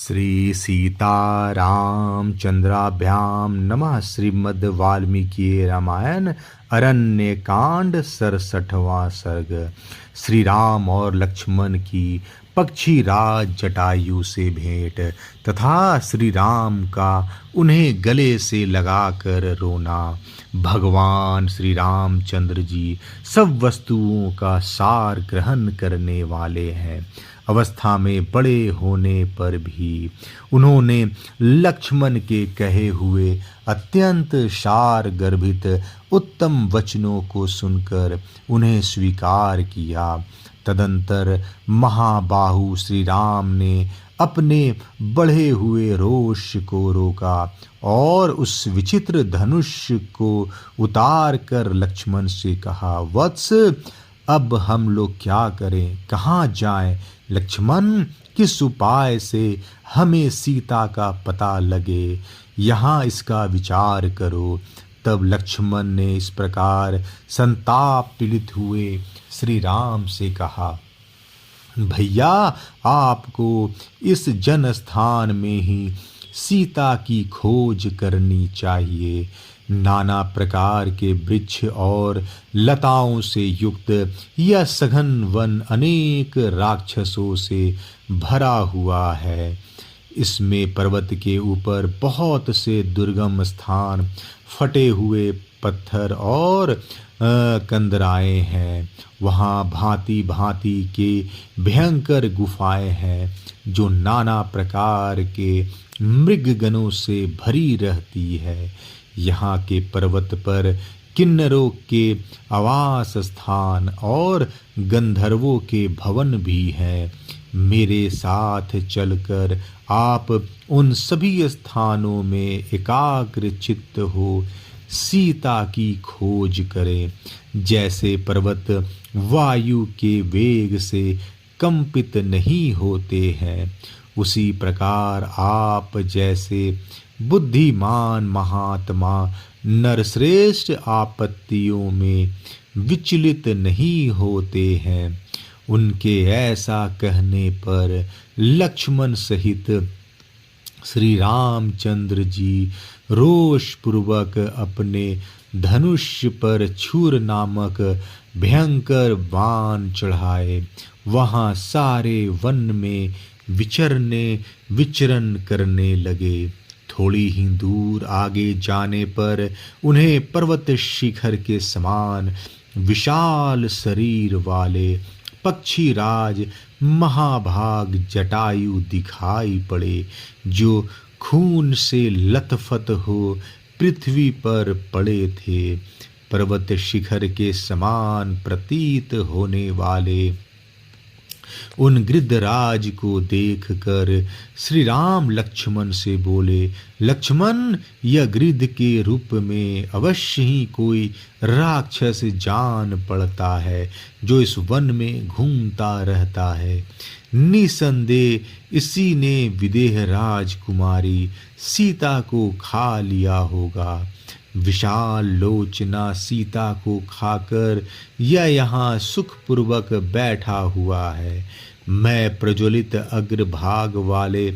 श्री सीतारामचंद्राभ्याम नमः। श्रीमद् वाल्मीकि रामायण अरण्य कांड 67वां सर्ग। श्री राम और लक्ष्मण की पक्षी राज जटायु से भेंट तथा श्री राम का उन्हें गले से लगाकर रोना। भगवान श्री रामचंद्र जी सब वस्तुओं का सार ग्रहण करने वाले हैं। अवस्था में बड़े होने पर भी उन्होंने लक्ष्मण के कहे हुए अत्यंत सार गर्भित उत्तम वचनों को सुनकर उन्हें स्वीकार किया। तदंतर महाबाहु श्री राम ने अपने बढ़े हुए रोष को रोका और उस विचित्र धनुष को उतार कर लक्ष्मण से कहा, वत्स अब हम लोग क्या करें, कहाँ जाएं? लक्ष्मण, किस उपाय से हमें सीता का पता लगे, यहाँ इसका विचार करो। तब लक्ष्मण ने इस प्रकार संताप पीड़ित हुए श्री राम से कहा, भैया आपको इस जन स्थान में ही सीता की खोज करनी चाहिए। नाना प्रकार के वृक्ष और लताओं से युक्त यह सघन वन अनेक राक्षसों से भरा हुआ है। इसमें पर्वत के ऊपर बहुत से दुर्गम स्थान, फटे हुए पत्थर और कंदराएं हैं। वहाँ भांति भांति के भयंकर गुफाएं हैं जो नाना प्रकार के मृगगणों से भरी रहती है। यहाँ के पर्वत पर किन्नरों के आवास स्थान और गंधर्वों के भवन भी हैं। मेरे साथ चलकर आप उन सभी स्थानों में एकाग्र चित्त हो सीता की खोज करें। जैसे पर्वत वायु के वेग से कंपित नहीं होते हैं, उसी प्रकार आप जैसे बुद्धिमान महात्मा नरश्रेष्ठ आपत्तियों में विचलित नहीं होते हैं। उनके ऐसा कहने पर लक्ष्मण सहित श्री रामचंद्र जी रोष पूर्वक अपने धनुष पर छूर नामक भयंकर बाण चढ़ाए। वहाँ सारे वन में विचरण करने लगे। थोड़ी ही दूर आगे जाने पर उन्हें पर्वत शिखर के समान विशाल शरीर वाले पक्षी राज महाभाग जटायु दिखाई पड़े, जो खून से लथपथ हो पृथ्वी पर पड़े थे। पर्वत शिखर के समान प्रतीत होने वाले उन गृद्धराज को देखकर श्री राम लक्ष्मण से बोले, लक्ष्मण, यह गृद्ध के रूप में अवश्य ही कोई राक्षस जान पड़ता है जो इस वन में घूमता रहता है। निसंदेह इसी ने विदेह राजकुमारी सीता को खा लिया होगा। विशाल लोचना सीता को खाकर यह यहाँ सुखपूर्वक बैठा हुआ है। मैं प्रज्वलित अग्रभाग वाले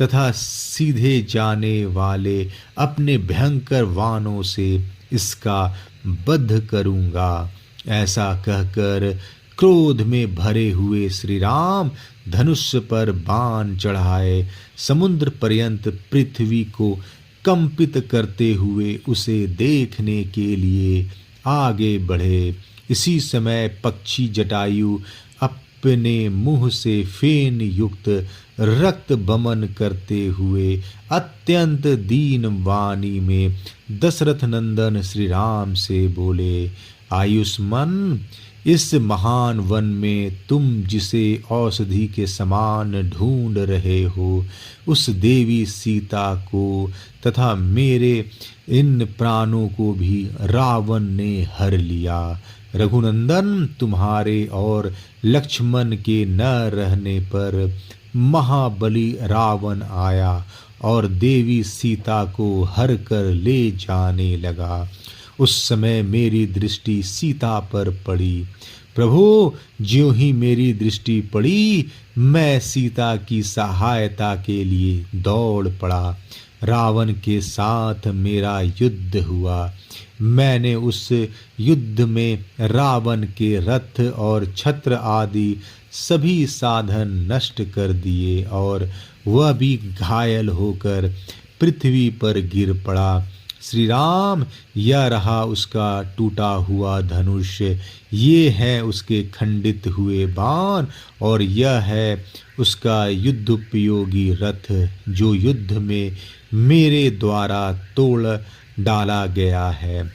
तथा सीधे जाने वाले अपने भयंकर वाणों से इसका वध करूँगा। ऐसा कहकर क्रोध में भरे हुए श्री राम धनुष पर बाण चढ़ाए समुद्र पर्यंत पृथ्वी को कंपित करते हुए उसे देखने के लिए आगे बढ़े। इसी समय पक्षी जटायु अपने मुंह से फेन युक्त रक्त बमन करते हुए अत्यंत दीन वाणी में दशरथ नंदन श्री राम से बोले, आयुष्मान, इस महान वन में तुम जिसे औषधि के समान ढूंढ रहे हो, उस देवी सीता को तथा मेरे इन प्राणों को भी रावण ने हर लिया। रघुनंदन, तुम्हारे और लक्ष्मण के न रहने पर महाबली रावण आया और देवी सीता को हर कर ले जाने लगा। उस समय मेरी दृष्टि सीता पर पड़ी। प्रभु, ज्यों ही मेरी दृष्टि पड़ी, मैं सीता की सहायता के लिए दौड़ पड़ा। रावण के साथ मेरा युद्ध हुआ। मैंने उस युद्ध में रावण के रथ और छत्र आदि सभी साधन नष्ट कर दिए और वह भी घायल होकर पृथ्वी पर गिर पड़ा। श्री राम, यह रहा उसका टूटा हुआ धनुष, ये है उसके खंडित हुए बाण, और यह है उसका युद्धोपयोगी रथ जो युद्ध में मेरे द्वारा तोड़ डाला गया है।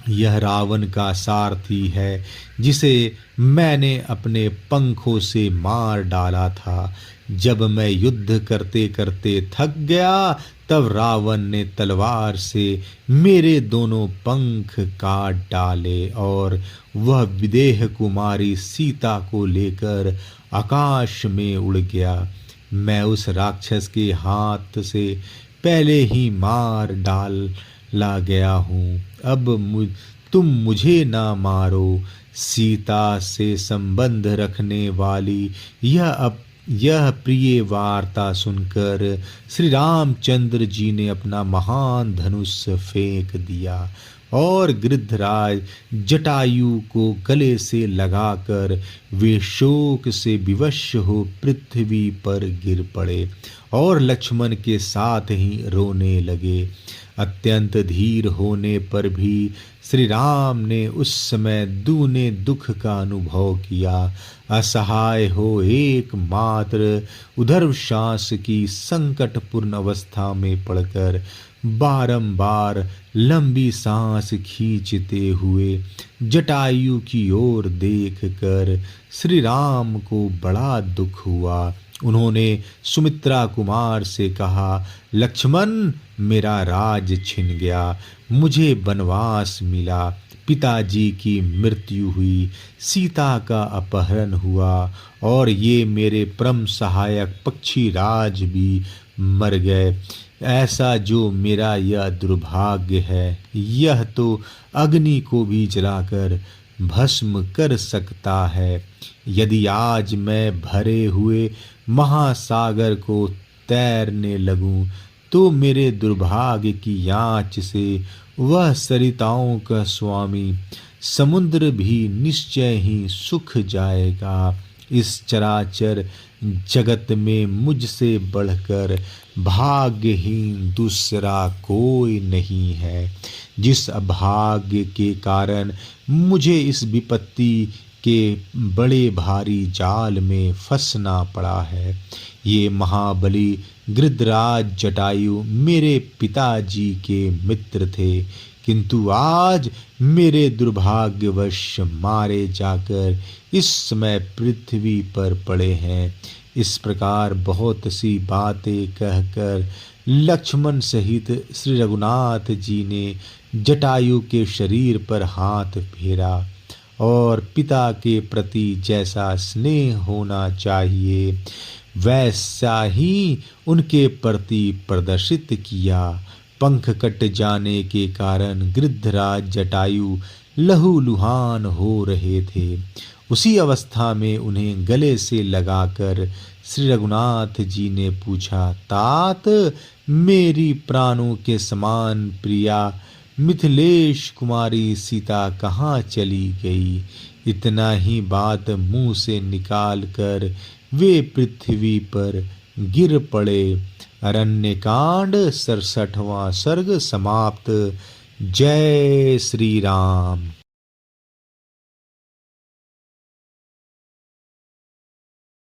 यह रावण का सारथी है जिसे मैंने अपने पंखों से मार डाला था। जब मैं युद्ध करते करते थक गया, तब रावण ने तलवार से मेरे दोनों पंख काट डाले और वह विदेह कुमारी सीता को लेकर आकाश में उड़ गया। मैं उस राक्षस के हाथ से पहले ही मार डाला गया हूँ। अब तुम मुझे ना मारो। सीता से संबंध रखने वाली यह प्रिय वार्ता सुनकर श्री रामचंद्र जी ने अपना महान धनुष फेंक दिया और गिद्धराज जटायु को गले से लगाकर वे शोक से विवश हो पृथ्वी पर गिर पड़े और लक्ष्मण के साथ ही रोने लगे। अत्यंत धीर होने पर भी श्री राम ने उस समय दूने दुख का अनुभव किया। असहाय हो एकमात्र उधर्वशास की संकटपूर्ण अवस्था में पड़कर बारंबार लंबी सांस खींचते हुए जटायु की ओर देखकर श्री राम को बड़ा दुख हुआ। उन्होंने सुमित्रा कुमार से कहा, लक्ष्मण, मेरा राज छिन गया, मुझे वनवास मिला, पिताजी की मृत्यु हुई, सीता का अपहरण हुआ और ये मेरे परम सहायक पक्षी राज भी मर गए। ऐसा जो मेरा यह दुर्भाग्य है, यह तो अग्नि को भी जलाकर भस्म कर सकता है। यदि आज मैं भरे हुए महासागर को तैरने लगूं, तो मेरे दुर्भाग्य की आँच से वह सरिताओं का स्वामी समुद्र भी निश्चय ही सूख जाएगा। इस चराचर जगत में मुझसे बढ़कर भाग्यहीन दूसरा कोई नहीं है। जिस अभाग्य के कारण मुझे इस विपत्ति के बड़े भारी जाल में फंसना पड़ा है। ये महाबली गिद्धराज जटायु मेरे पिताजी के मित्र थे, किंतु आज मेरे दुर्भाग्यवश मारे जाकर इस समय पृथ्वी पर पड़े हैं। इस प्रकार बहुत सी बातें कहकर लक्ष्मण सहित श्री रघुनाथ जी ने जटायु के शरीर पर हाथ फेरा और पिता के प्रति जैसा स्नेह होना चाहिए वैसा ही उनके प्रति प्रदर्शित किया। पंख कट जाने के कारण गिद्धराज जटायु लहूलुहान हो रहे थे। उसी अवस्था में उन्हें गले से लगाकर श्री रघुनाथ जी ने पूछा, तात, मेरी प्राणों के समान प्रिया मिथिलेश कुमारी सीता कहाँ चली गई? इतना ही बात मुंह से निकाल कर वे पृथ्वी पर गिर पड़े। अरण्यकांड 67वां सर्ग समाप्त। जय श्री राम।